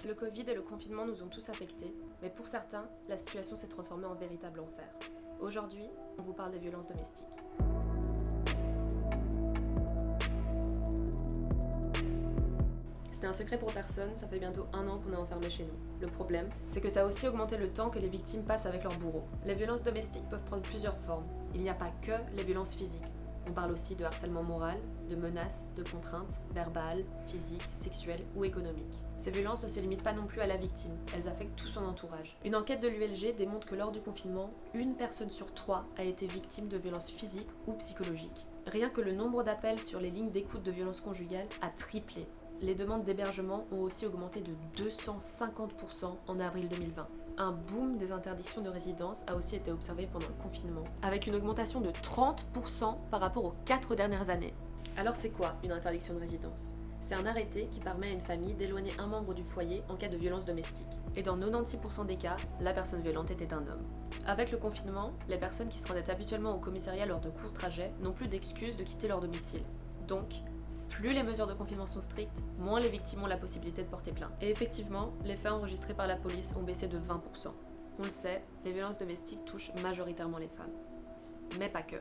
Le Covid et le confinement nous ont tous affectés, mais pour certains, la situation s'est transformée en véritable enfer. Aujourd'hui, on vous parle des violences domestiques. C'est un secret pour personne, ça fait bientôt 1 an qu'on est enfermés chez nous. Le problème, c'est que ça a aussi augmenté le temps que les victimes passent avec leurs bourreaux. Les violences domestiques peuvent prendre plusieurs formes. Il n'y a pas que les violences physiques. On parle aussi de harcèlement moral, de menaces, de contraintes, verbales, physiques, sexuelles ou économiques. Ces violences ne se limitent pas non plus à la victime, elles affectent tout son entourage. Une enquête de l'ULG démontre que lors du confinement, 1 personne sur 3 a été victime de violences physiques ou psychologiques. Rien que le nombre d'appels sur les lignes d'écoute de violences conjugales a triplé. Les demandes d'hébergement ont aussi augmenté de 250% en avril 2020. Un boom des interdictions de résidence a aussi été observé pendant le confinement, avec une augmentation de 30% par rapport aux 4 dernières années. Alors c'est quoi une interdiction de résidence ? C'est un arrêté qui permet à une famille d'éloigner un membre du foyer en cas de violence domestique. Et dans 96% des cas, la personne violente était un homme. Avec le confinement, les personnes qui se rendaient habituellement au commissariat lors de courts trajets n'ont plus d'excuses de quitter leur domicile. Donc, plus les mesures de confinement sont strictes, moins les victimes ont la possibilité de porter plainte. Et effectivement, les faits enregistrés par la police ont baissé de 20%. On le sait, les violences domestiques touchent majoritairement les femmes. Mais pas que.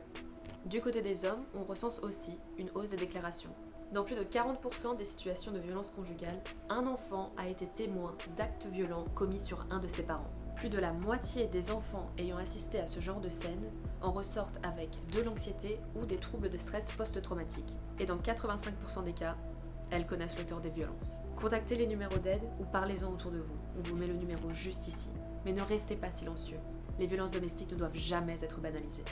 Du côté des hommes, on recense aussi une hausse des déclarations. Dans plus de 40% des situations de violence conjugale, un enfant a été témoin d'actes violents commis sur un de ses parents. Plus de la moitié des enfants ayant assisté à ce genre de scène en ressortent avec de l'anxiété ou des troubles de stress post-traumatiques. Et dans 85% des cas, elles connaissent l'auteur des violences. Contactez les numéros d'aide ou parlez-en autour de vous. On vous met le numéro juste ici. Mais ne restez pas silencieux. Les violences domestiques ne doivent jamais être banalisées.